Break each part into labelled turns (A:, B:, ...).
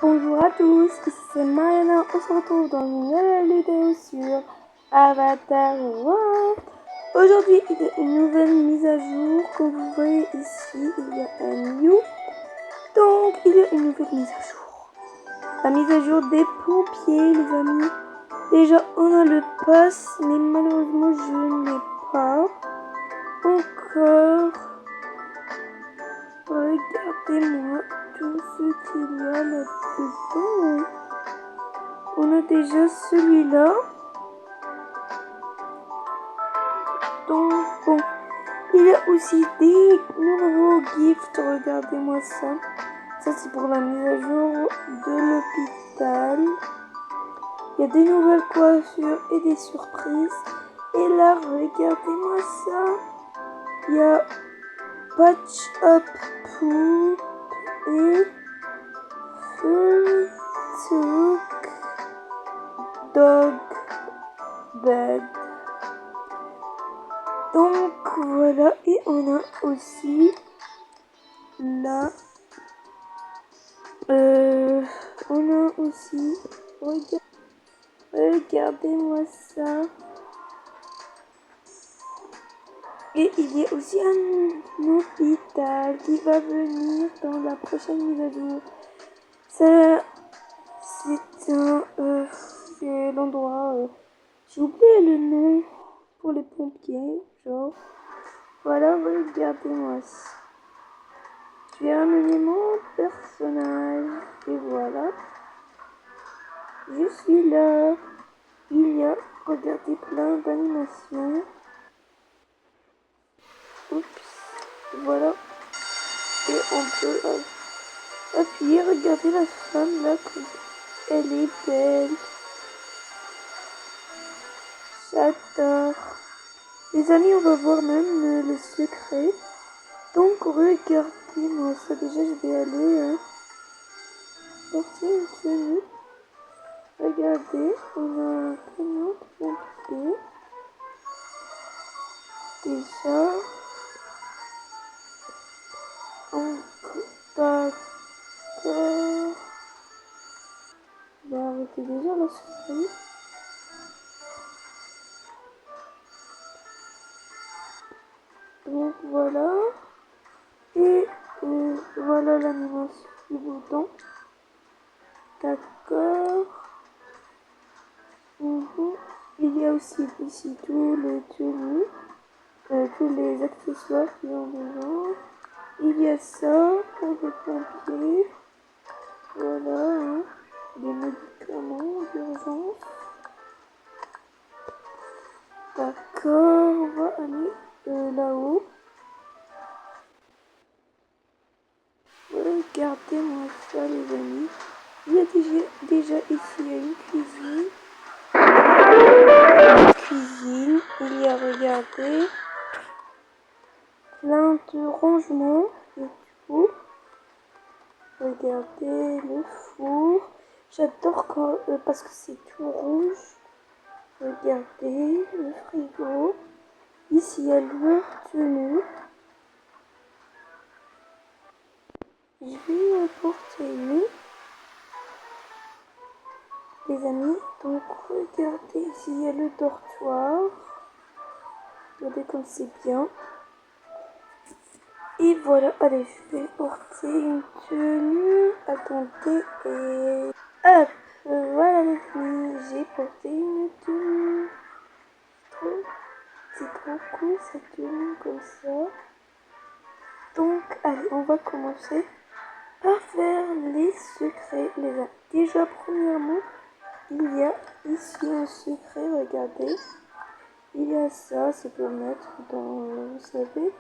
A: Bonjour à tous, ici c'est Mariana, on se retrouve dans une nouvelle vidéo sur Avatar World. Aujourd'hui il y a une nouvelle mise à jour, comme vous voyez ici il y a un new, donc il y a une nouvelle mise à jour. La mise à jour des pompiers les amis. Déjà on a le pass mais malheureusement je n'ai pas encore. Regardez-moi tout ce qu'il y a là-dedans. On a déjà celui-là. Donc bon, il y a aussi des nouveaux gifts. Regardez-moi ça. Ça c'est pour la mise à jour de l'hôpital. Il y a des nouvelles coiffures et des surprises. Et là, regardez-moi ça. Il y a Patch Up Poop et Full Took Dog Bed. Donc voilà, et on a aussi là, regardez-moi ça. Et il y a aussi un hôpital qui va venir dans la prochaine mise à jour. Ça, c'est l'endroit, j'ai oublié le nom pour les pompiers, genre. Voilà, regardez-moi ça. Je vais ramener mon personnage et voilà. Je suis là. Il y a, regardez, plein d'animations. Oups, voilà. Et on peut appuyer. Regardez la femme là, comme elle est belle. J'adore. Les amis, on va voir même le secret. Donc regardez-moi ça. Déjà, je vais aller porter une tenue. Regardez, on a un camion de pompier. Déjà, d'accord. On va arrêter déjà la souris. Donc voilà. Et voilà l'animation du bouton. D'accord. Il y a aussi ici tous les tenues, tous les accessoires qui ont besoin. Il y a ça pour les pompiers. Voilà, des médicaments d'urgence. D'accord, on va aller là-haut. Regardez-moi ça les amis. Il y a déjà ici une cuisine. Il y a, regardez, plein de rangements et tout. Regardez le four. J'adore quand parce que c'est tout rouge. Regardez le frigo. Ici il y a leur tenue. Je vais apporter une. Les amis, donc regardez ici il y a le dortoir. Regardez comme c'est bien. Et voilà, allez, je vais porter une tenue. Attendez, et hop, voilà les amis, j'ai porté une tenue. C'est trop cool cette tenue comme ça. Donc, allez, on va commencer par faire les secrets. Les amis. Déjà, premièrement, il y a ici un secret, regardez. Il y a ça, c'est pour mettre dans, vous savez,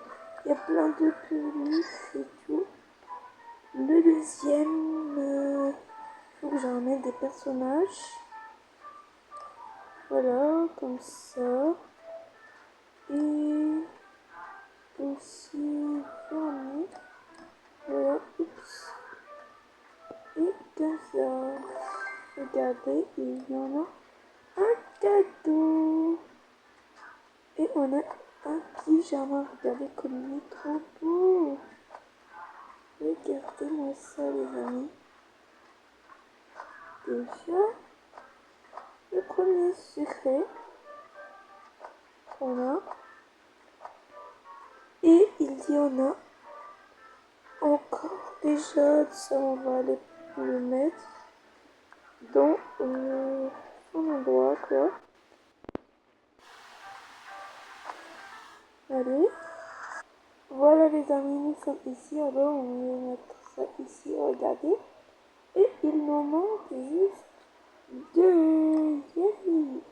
A: il y a plein de peluches et tout. Le deuxième, faut que j'en mette des personnages. Voilà, comme ça. Et aussi, j'en ai. Voilà, oups. Et comme ça. Regardez, il y en a un cadeau. Et on a un pyjama. Regardez comme il est trop beau. Regardez-moi ça, les amis. déjà le premier secret. Voilà. Et il y en a encore. Déjà, ça, on va aller le mettre dans son endroit, quoi. Allez. Voilà les amis, nous sommes ici. Alors, on va mettre ça ici, regardez. Et il nous manque juste deux. Yay.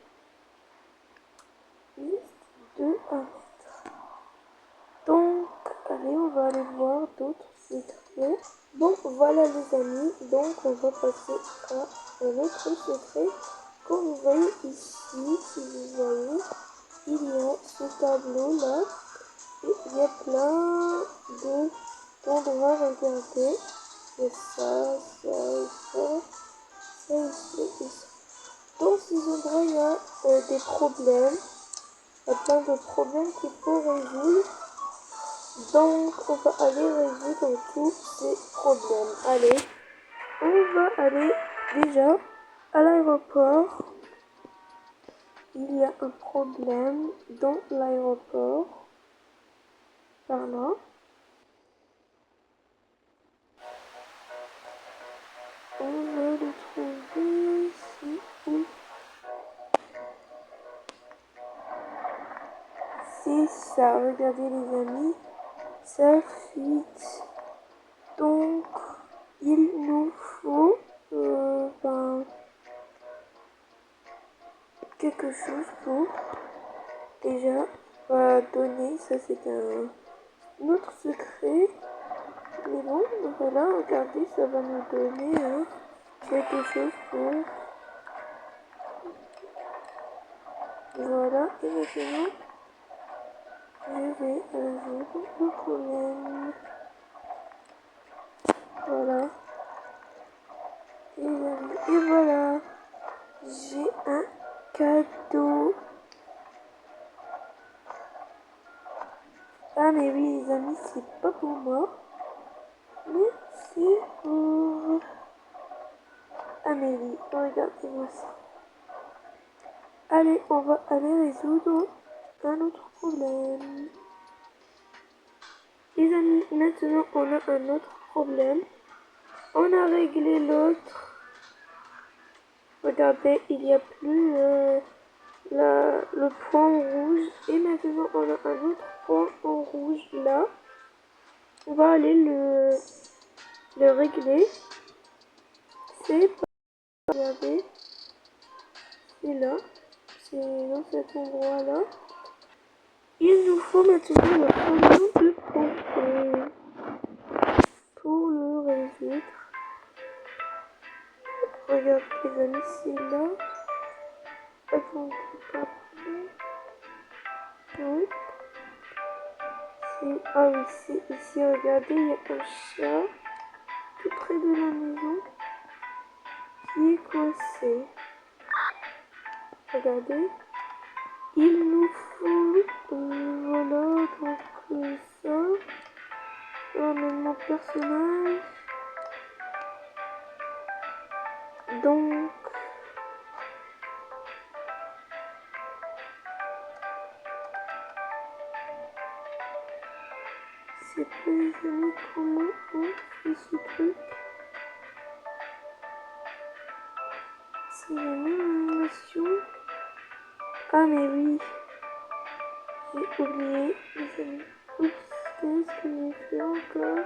A: Juste deux à mettre. Donc, allez, on va aller voir d'autres secrets. Donc, voilà les amis. Donc, on va passer à un autre secret. Comme vous voyez ici, si vous voyez, il y a ce tableau là. Et il y a plein d'endroits, regardez. Il y a ça, ça et ça. Ça ici et ça. Dans ces endroits, il y a des problèmes. Il y a plein de problèmes qu'il faut résoudre. Donc, on va aller résoudre tous ces problèmes. Allez, on va aller déjà à l'aéroport. Il y a un problème dans l'aéroport. Par là. On va le trouver ici. Où? C'est ça, regardez les amis. Ça fuite. Donc, il nous faut quelque chose pour déjà donner. Ça, c'est un autre secret. Mais bon, voilà, regardez, ça va nous donner quelque chose pour... Voilà, et maintenant, je vais résoudre le problème. Voilà. Et voilà. J'ai un cadeau. Ah mais oui les amis, c'est pas pour moi. Mais c'est pour Amélie. Regardez-moi ça. Allez, on va aller résoudre un autre problème. Les amis, maintenant on a un autre problème. On a réglé l'autre. Regardez, il n'y a plus le point rouge. Et maintenant on a un autre point en rouge là. On va aller le régler. C'est pas... Regardez. C'est là. C'est dans cet endroit là. Il nous faut maintenant le crayon de pompe pour le résoudre. Regardez les amis, c'est là. Attendez, pardon. Oui. Ah oui, c'est ici, regardez, il y a un chat tout près de la maison qui est coincé. Regardez. Il nous faut, voilà, donc ça. Mon personnage. Donc, c'est pas les amis comment on fait ce truc. C'est la même animation. Ah mais oui, j'ai oublié les amis. Oups, qu'est-ce que j'ai fait encore?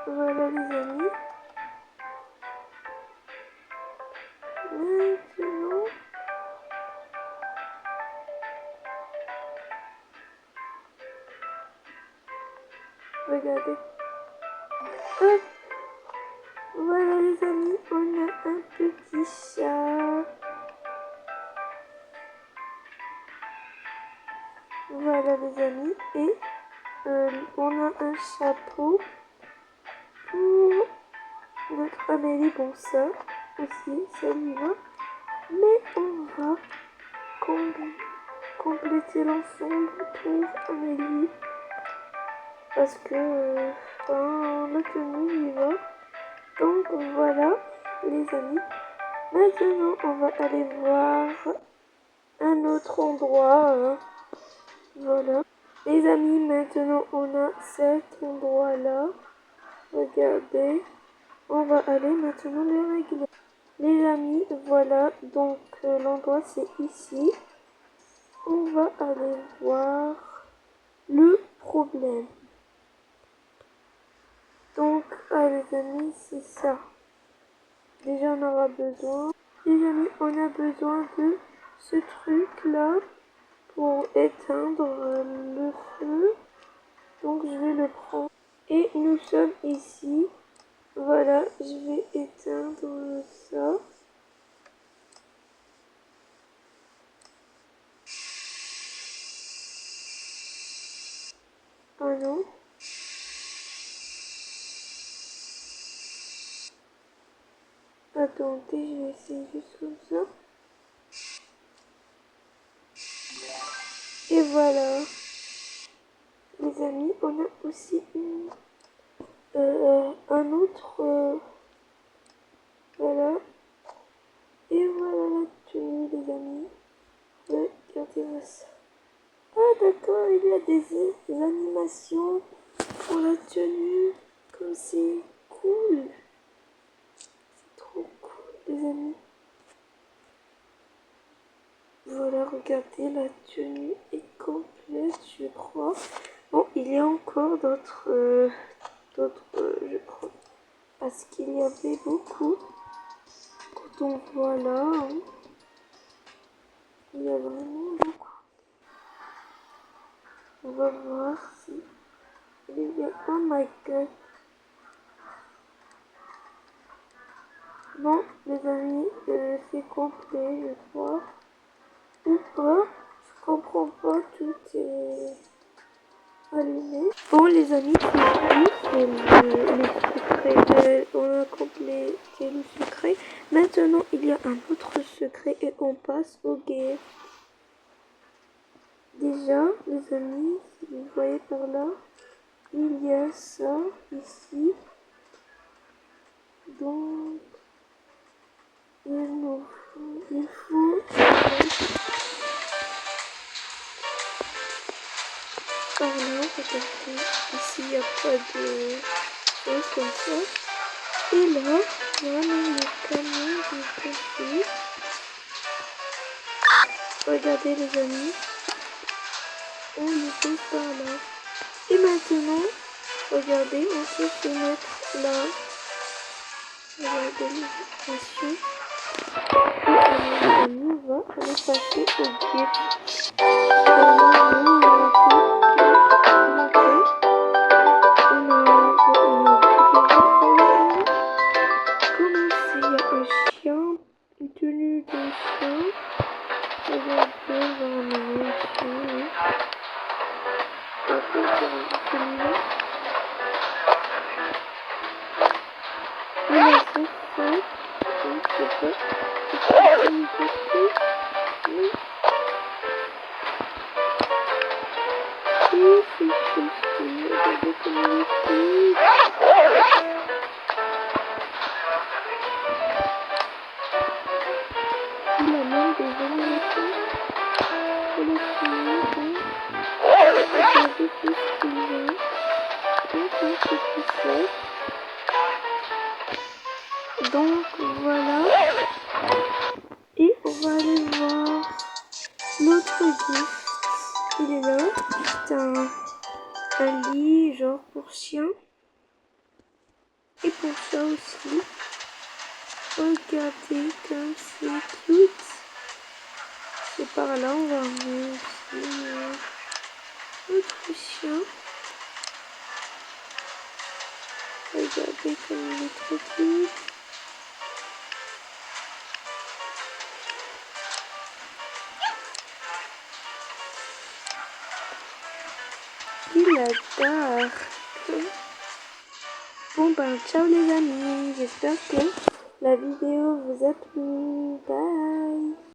A: Voilà les amis. Maintenant, regardez. Hop. Voilà les amis, on a un petit chat. Voilà les amis, et on a un chapeau pour notre Amélie. Bon ça aussi, ça lui va. Mais on va compléter l'ensemble pour Amélie. Parce que la tenue y va. Donc voilà les amis. Maintenant on va aller voir un autre endroit. Voilà. Les amis, maintenant on a cet endroit là. Regardez. On va aller maintenant le régler. Les amis, voilà. Donc l'endroit c'est ici. On va aller voir le problème. Donc, les amis, c'est ça. Déjà, on aura besoin. Les amis, on a besoin de ce truc-là pour éteindre le feu. Donc, je vais le prendre. Et nous sommes ici. Voilà, je vais éteindre ça. Ah non. Attendez, je vais essayer juste comme ça. Et voilà. Les amis, on a aussi un autre... voilà. Et voilà la tenue, les amis. Regardez-moi ça. Ah d'accord, il y a des animations pour la tenue. Comme c'est cool. C'est trop cool, les amis. Voilà, regardez, la tenue est complète, je crois. Bon, il y a encore d'autres, je crois. Parce qu'il y avait beaucoup. Quand on voit là, hein, il y a vraiment beaucoup. On va voir si il y a... Oh my god. Bon, les amis, c'est complet, je crois. Ou pas, je comprends pas, tout est allumé. Bon, les amis, c'est le secret. On a complété le secret. Maintenant, il y a un autre secret et on passe au game. Déjà, les amis, si vous voyez par là, il y a ça ici. Donc, il faut par là, regardez, ici il n'y a pas de choses comme ça. Et là, voilà le camion du café. Regardez les amis, on le pose par là. Et maintenant, regardez, on peut se mettre là. Regardez les informations. Et les amis, on va aller passer au gift. Une tenue de chien. Regardez, vraiment un chien. Il a fait ça. Je ne sais pas. Et c'est ceci. Regardez comment il est. Il a même des animations. Pour le film. Regardez tout ce qu'il a. Donc, c'est tout ça. Donc, voilà. Et on va aller voir notre gift. Il est là. C'est un lit genre pour chien. Et pour ça aussi. Regardez comme c'est cute. Et par là, on va mettre aussi notre chien. Regardez comme il est trop cute. Il adore. Bon ben, ciao les amis. J'espère que la vidéo vous a plu. Bye.